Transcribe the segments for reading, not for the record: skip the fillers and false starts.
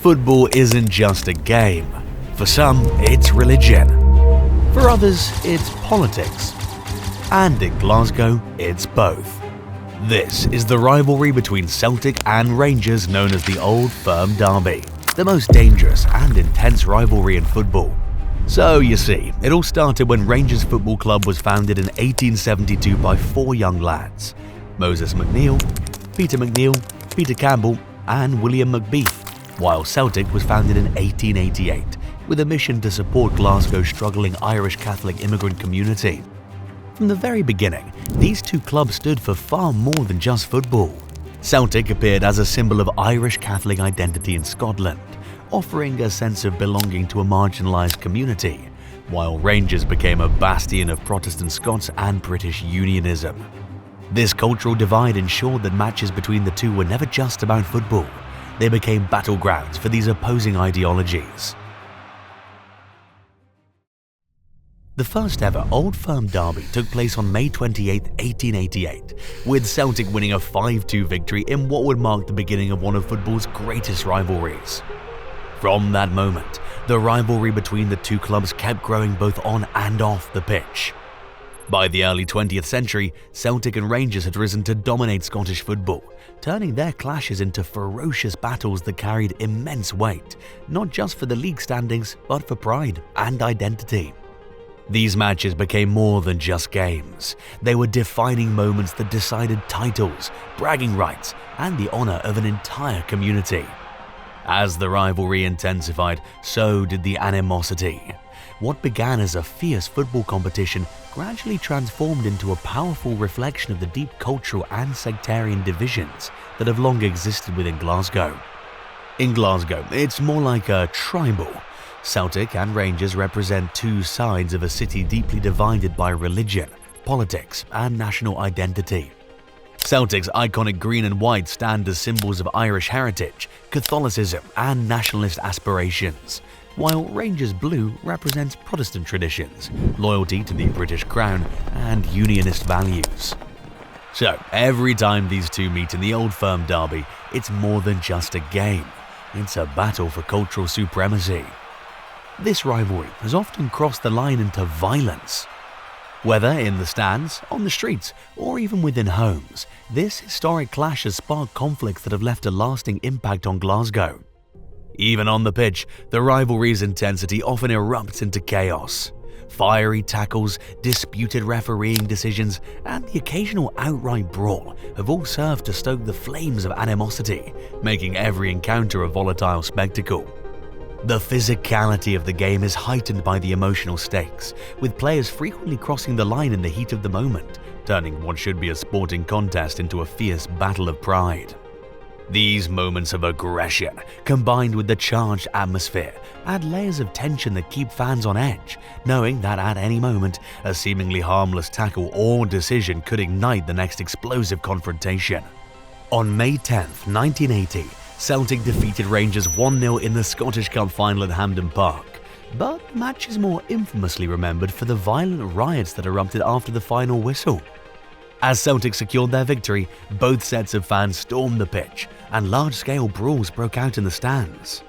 Football isn't just a game. For some, it's religion. For others, it's politics. And in Glasgow, it's both. This is the rivalry between Celtic and Rangers known as the Old Firm Derby, the most dangerous and intense rivalry in football. So you see, it all started when Rangers Football Club was founded in 1872 by four young lads, Moses McNeill, Peter McNeill, Peter Campbell and William McBeath, while Celtic was founded in 1888 with a mission to support Glasgow's struggling Irish Catholic immigrant community. From the very beginning, these two clubs stood for far more than just football. Celtic appeared as a symbol of Irish Catholic identity in Scotland, offering a sense of belonging to a marginalised community, while Rangers became a bastion of Protestant Scots and British Unionism. This cultural divide ensured that matches between the two were never just about football. They became battlegrounds for these opposing ideologies. The first ever Old Firm Derby took place on May 28, 1888, with Celtic winning a 5-2 victory in what would mark the beginning of one of football's greatest rivalries. From that moment, the rivalry between the two clubs kept growing both on and off the pitch. By the early 20th century, Celtic and Rangers had risen to dominate Scottish football, turning their clashes into ferocious battles that carried immense weight, not just for the league standings, but for pride and identity. These matches became more than just games. They were defining moments that decided titles, bragging rights, and the honour of an entire community. As the rivalry intensified, so did the animosity. What began as a fierce football competition gradually transformed into a powerful reflection of the deep cultural and sectarian divisions that have long existed within Glasgow. In Glasgow, it's more like a tribal. Celtic and Rangers represent two sides of a city deeply divided by religion, politics, and national identity. Celtic's iconic green and white stand as symbols of Irish heritage, Catholicism, and nationalist aspirations, while Rangers blue represents Protestant traditions, loyalty to the British Crown, and unionist values. So, every time these two meet in the Old Firm Derby, it's more than just a game. It's a battle for cultural supremacy. This rivalry has often crossed the line into violence. Whether in the stands, on the streets, or even within homes, this historic clash has sparked conflicts that have left a lasting impact on Glasgow. Even on the pitch, the rivalry's intensity often erupts into chaos. Fiery tackles, disputed refereeing decisions, and the occasional outright brawl have all served to stoke the flames of animosity, making every encounter a volatile spectacle. The physicality of the game is heightened by the emotional stakes, with players frequently crossing the line in the heat of the moment, turning what should be a sporting contest into a fierce battle of pride. These moments of aggression, combined with the charged atmosphere, add layers of tension that keep fans on edge, knowing that at any moment, a seemingly harmless tackle or decision could ignite the next explosive confrontation. On May 10, 1980, Celtic defeated Rangers 1-0 in the Scottish Cup final at Hampden Park, but the match is more infamously remembered for the violent riots that erupted after the final whistle. As Celtic secured their victory, both sets of fans stormed the pitch, and large-scale brawls broke out in the stands.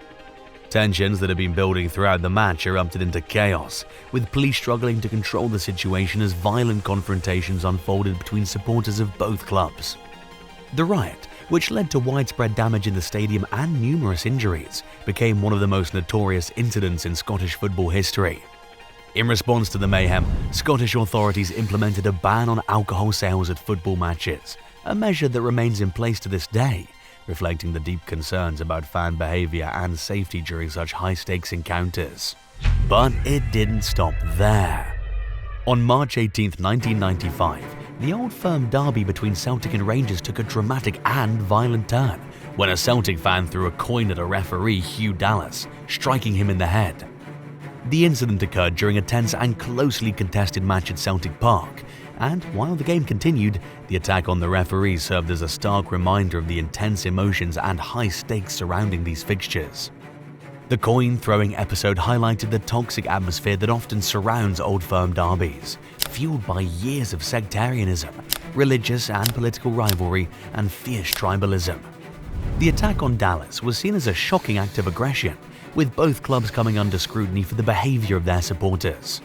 Tensions that had been building throughout the match erupted into chaos, with police struggling to control the situation as violent confrontations unfolded between supporters of both clubs. The riot, which led to widespread damage in the stadium and numerous injuries, became one of the most notorious incidents in Scottish football history. In response to the mayhem, Scottish authorities implemented a ban on alcohol sales at football matches, a measure that remains in place to this day, reflecting the deep concerns about fan behaviour and safety during such high-stakes encounters. But it didn't stop there. On March 18, 1995, the Old Firm Derby between Celtic and Rangers took a dramatic and violent turn when a Celtic fan threw a coin at a referee, Hugh Dallas, striking him in the head. The incident occurred during a tense and closely contested match at Celtic Park, and while the game continued, the attack on the referee served as a stark reminder of the intense emotions and high stakes surrounding these fixtures. The coin-throwing episode highlighted the toxic atmosphere that often surrounds Old Firm derbies, fueled by years of sectarianism, religious and political rivalry, and fierce tribalism. The attack on Dallas was seen as a shocking act of aggression, with both clubs coming under scrutiny for the behaviour of their supporters.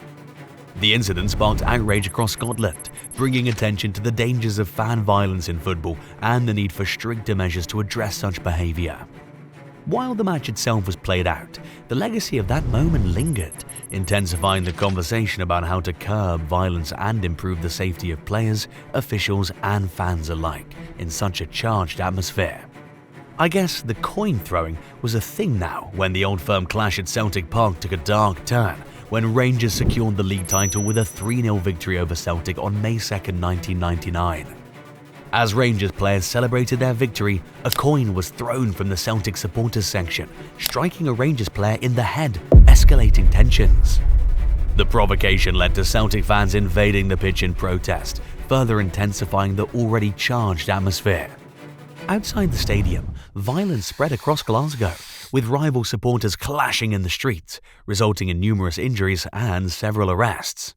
The incident sparked outrage across Scotland, bringing attention to the dangers of fan violence in football and the need for stricter measures to address such behaviour. While the match itself was played out, the legacy of that moment lingered, intensifying the conversation about how to curb violence and improve the safety of players, officials and fans alike in such a charged atmosphere. I guess the coin throwing was a thing now when the Old Firm clash at Celtic Park took a dark turn when Rangers secured the league title with a 3-0 victory over Celtic on May 2, 1999. As Rangers players celebrated their victory, a coin was thrown from the Celtic supporters section, striking a Rangers player in the head, escalating tensions. The provocation led to Celtic fans invading the pitch in protest, further intensifying the already charged atmosphere. Outside the stadium, violence spread across Glasgow, with rival supporters clashing in the streets, resulting in numerous injuries and several arrests.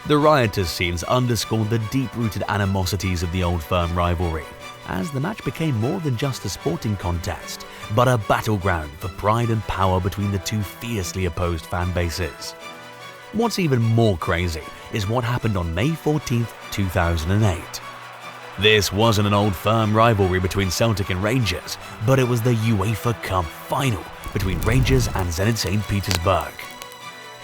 The riotous scenes underscored the deep-rooted animosities of the Old Firm rivalry, as the match became more than just a sporting contest, but a battleground for pride and power between the two fiercely opposed fan bases. What's even more crazy is what happened on May 14, 2008. This wasn't an Old Firm rivalry between Celtic and Rangers, but it was the UEFA Cup final between Rangers and Zenit St. Petersburg.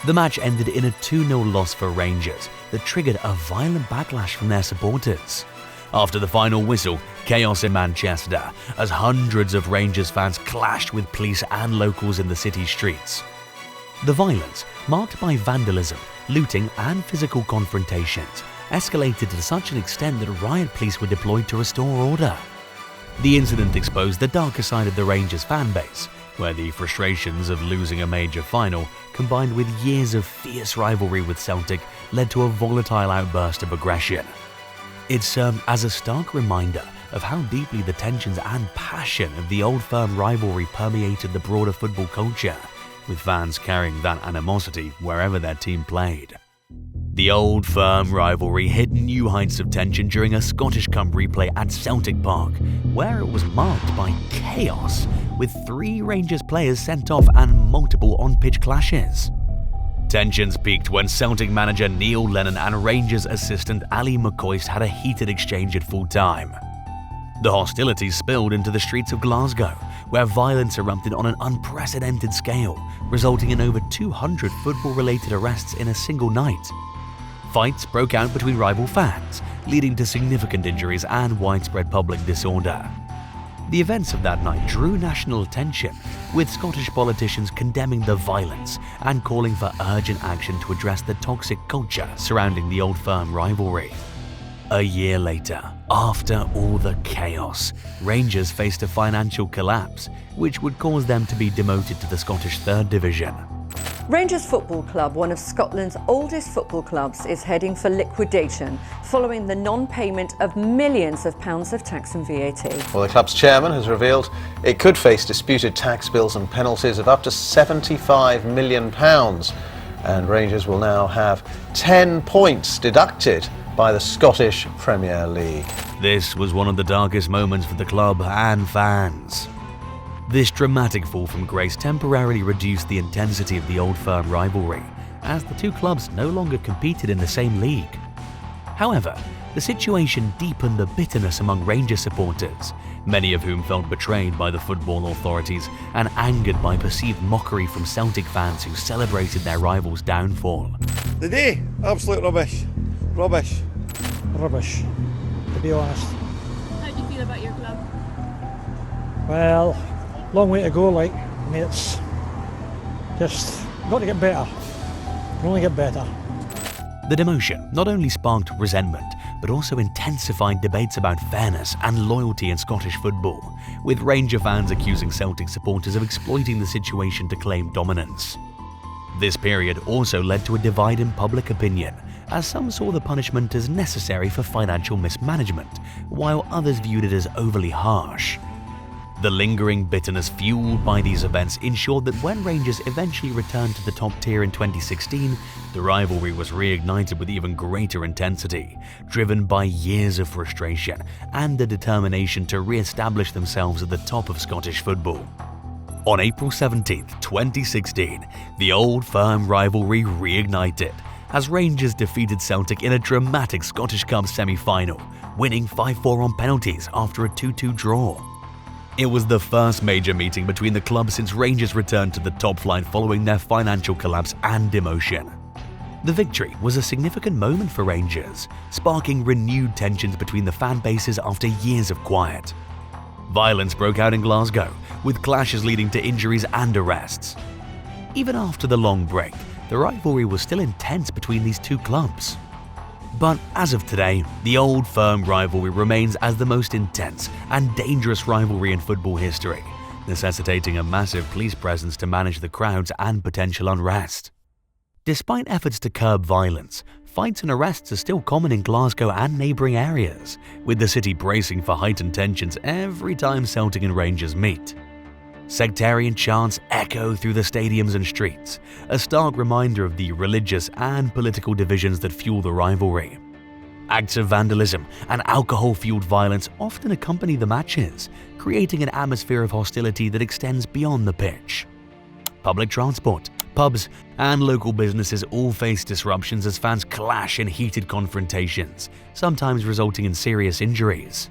The match ended in a 2-0 loss for Rangers that triggered a violent backlash from their supporters. After the final whistle, chaos in Manchester as hundreds of Rangers fans clashed with police and locals in the city's streets. The violence, marked by vandalism, looting and physical confrontations, escalated to such an extent that riot police were deployed to restore order. The incident exposed the darker side of the Rangers fan base, where the frustrations of losing a major final, combined with years of fierce rivalry with Celtic, led to a volatile outburst of aggression. It served as a stark reminder of how deeply the tensions and passion of the Old Firm rivalry permeated the broader football culture, with fans carrying that animosity wherever their team played. The Old Firm rivalry hit new heights of tension during a Scottish Cup replay at Celtic Park, where it was marked by chaos, with 3 Rangers players sent off and multiple on-pitch clashes. Tensions peaked when Celtic manager Neil Lennon and Rangers assistant Ali McCoist had a heated exchange at full time. The hostilities spilled into the streets of Glasgow, where violence erupted on an unprecedented scale, resulting in over 200 football-related arrests in a single night. Fights broke out between rival fans, leading to significant injuries and widespread public disorder. The events of that night drew national attention, with Scottish politicians condemning the violence and calling for urgent action to address the toxic culture surrounding the Old Firm rivalry. A year later, after all the chaos, Rangers faced a financial collapse, which would cause them to be demoted to the Scottish 3rd Division. Rangers Football Club, one of Scotland's oldest football clubs, is heading for liquidation following the non-payment of millions of pounds of tax and VAT. Well, the club's chairman has revealed it could face disputed tax bills and penalties of up to £75 million. And Rangers will now have 10 points deducted by the Scottish Premier League. This was one of the darkest moments for the club and fans. This dramatic fall from grace temporarily reduced the intensity of the Old Firm rivalry, as the two clubs no longer competed in the same league. However, the situation deepened the bitterness among Rangers supporters, many of whom felt betrayed by the football authorities and angered by perceived mockery from Celtic fans who celebrated their rivals' downfall. The day, absolute rubbish. Rubbish. Rubbish, to be honest. How do you feel about your club? Well, long way to go, like, I mean, it's just got to get better. Can only get better. The demotion not only sparked resentment, but also intensified debates about fairness and loyalty in Scottish football, with Ranger fans accusing Celtic supporters of exploiting the situation to claim dominance. This period also led to a divide in public opinion, as some saw the punishment as necessary for financial mismanagement, while others viewed it as overly harsh. The lingering bitterness fueled by these events ensured that when Rangers eventually returned to the top tier in 2016, the rivalry was reignited with even greater intensity, driven by years of frustration and the determination to re-establish themselves at the top of Scottish football. On April 17, 2016, the old firm rivalry reignited as Rangers defeated Celtic in a dramatic Scottish Cup semi-final, winning 5-4 on penalties after a 2-2 draw. It was the first major meeting between the clubs since Rangers returned to the top flight following their financial collapse and demotion. The victory was a significant moment for Rangers, sparking renewed tensions between the fan bases after years of quiet. Violence broke out in Glasgow, with clashes leading to injuries and arrests. Even after the long break, the rivalry was still intense between these two clubs. But as of today, the old firm rivalry remains as the most intense and dangerous rivalry in football history, necessitating a massive police presence to manage the crowds and potential unrest. Despite efforts to curb violence, fights and arrests are still common in Glasgow and neighbouring areas, with the city bracing for heightened tensions every time Celtic and Rangers meet. Sectarian chants echo through the stadiums and streets, a stark reminder of the religious and political divisions that fuel the rivalry. Acts of vandalism and alcohol-fueled violence often accompany the matches, creating an atmosphere of hostility that extends beyond the pitch. Public transport, pubs, and local businesses all face disruptions as fans clash in heated confrontations, sometimes resulting in serious injuries.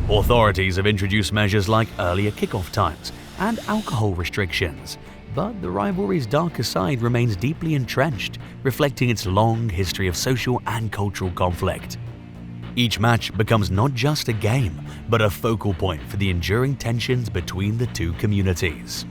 Authorities have introduced measures like earlier kickoff times and alcohol restrictions, but the rivalry's darker side remains deeply entrenched, reflecting its long history of social and cultural conflict. Each match becomes not just a game, but a focal point for the enduring tensions between the two communities.